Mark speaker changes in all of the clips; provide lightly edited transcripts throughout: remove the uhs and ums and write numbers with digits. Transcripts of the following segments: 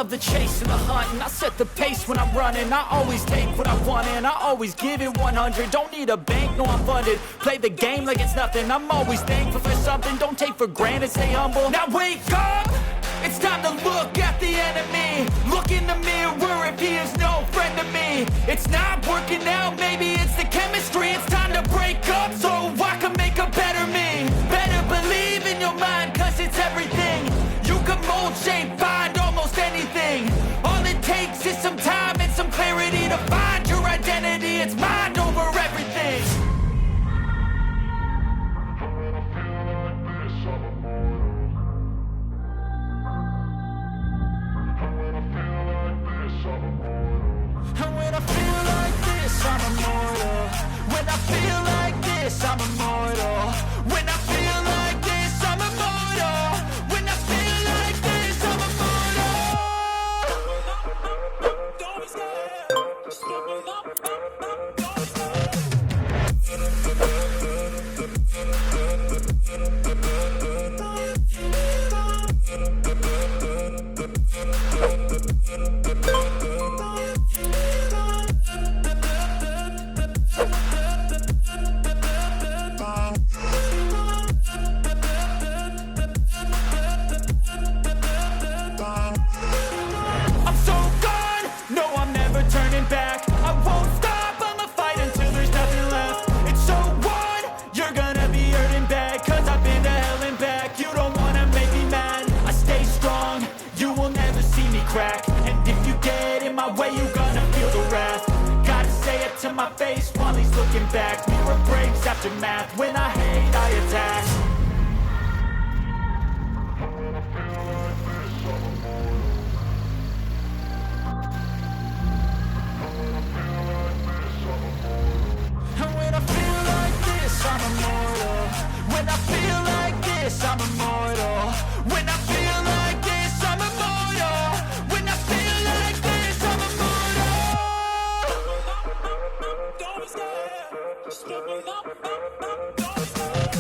Speaker 1: love the chase and the hunt, and I set the pace when I'm running. I always take what I want and I always give it 100. Don't need a bank, no I'm funded. Play the game like it's nothing. I'm always thankful for something. Don't take for granted, stay humble. Now wake up! It's time to look at the enemy. Look in the mirror if he is no friend to me. It's not working out, maybe it's the chemistry. It's time to break up so I can make a better me. Better believe in your mind, cause it's everything. You can mold, shape, find almost anything. All it takes is some time and some clarity to find your identity. It's mind over everything. And when I feel like this, I'm immortal. When I feel like this, I'm immortal. When I feel like this, I'm immortal. When I feel like this, I'm immortal. Don't be scared. Just give it up. Don't be scared. I'm so gone, no I'm never turning back. I won't stop, I'ma fight until there's nothing left. It's so on, you're gonna be hurting bad, cause I've been to hell and back. You don't wanna make me mad, I stay strong, you will never see me crack. And if you get in my way, you're gonna feel the wrath. Gotta say it to my face while he's looking back. Mirror breaks after math, when I hate I attack. And when I feel like this, I'm immortal. When I feel like this, I'm immortal. When I feel like this, I'm immortal. When I feel like this, I'm immortal. Don't be scared. Just give it up. Don't be scared.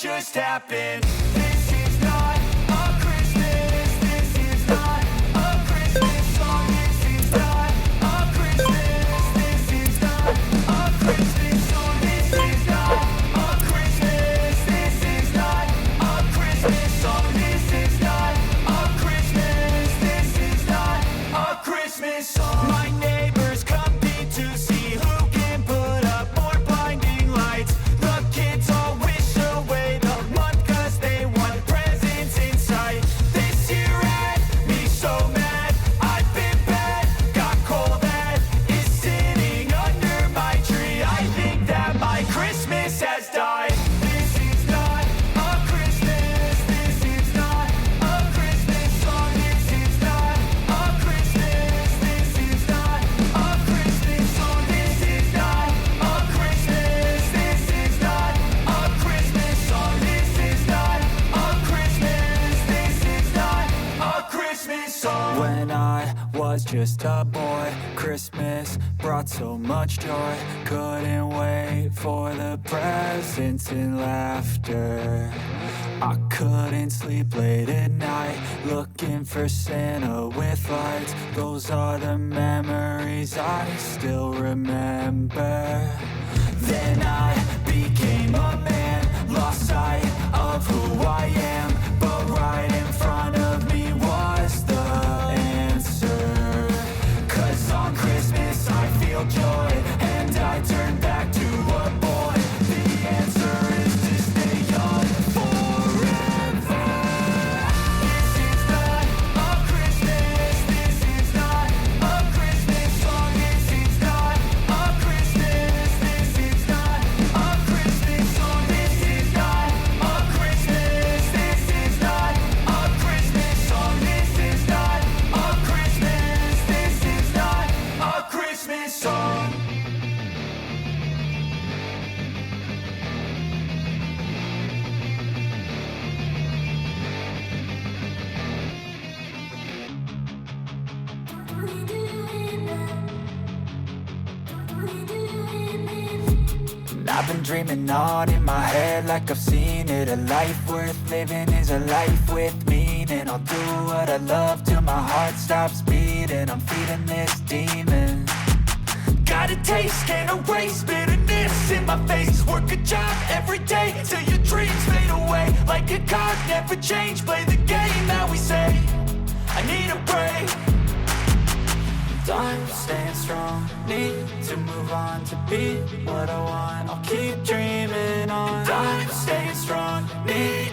Speaker 1: Just happened. This is not a Christmas. This is not a Christmas song. This is not a Christmas. This is not a Christmas song. This is not a Christmas. This is not a Christmas song. This is not a Christmas. This is not a Christmas song. My neighbors compete to see who can put up more blinding lights. The kids all wish away the month cause they want presents in sight. This year had me so mad, I've been bad, got coal that is sitting under my tree. I think that my Christmas has died. This is not a Christmas, this is not a Christmas song. This is not a Christmas, this is not a Christmas song. This is not a Christmas, this is not a Christmas song. This is not a Christmas, this is not a Christmas song. When I was just a boy, Christmas brought so much joy. Couldn't wait for the presents and laughter. I couldn't sleep late at night, looking for Santa with lights. Those are the memories I still remember. Then I became a man, lost sight of who I am, but right in front of me was the answer. 'Cause on Christmas I feel joy, and I turn back to a boy. The answer is to stay young forever. This is not a Christmas, this is not a Christmas song, this is not a Christmas, this is not a Christmas song, this is not a Christmas, this is not a Christmas song, this is not a Christmas, this is not a Christmas song. And I've been dreaming on in my head like I've seen it. A life worth living is a life with meaning. I'll do what I love till my heart stops beating. I'm feeding this demon. Got a taste, can't erase bitterness in my face. Work a job every day till your dreams fade away. Like a card, never change, play the game that we say. I need a break. I'm staying strong, need to move on to be what I want. I'll keep dreaming on. I'm staying strong, need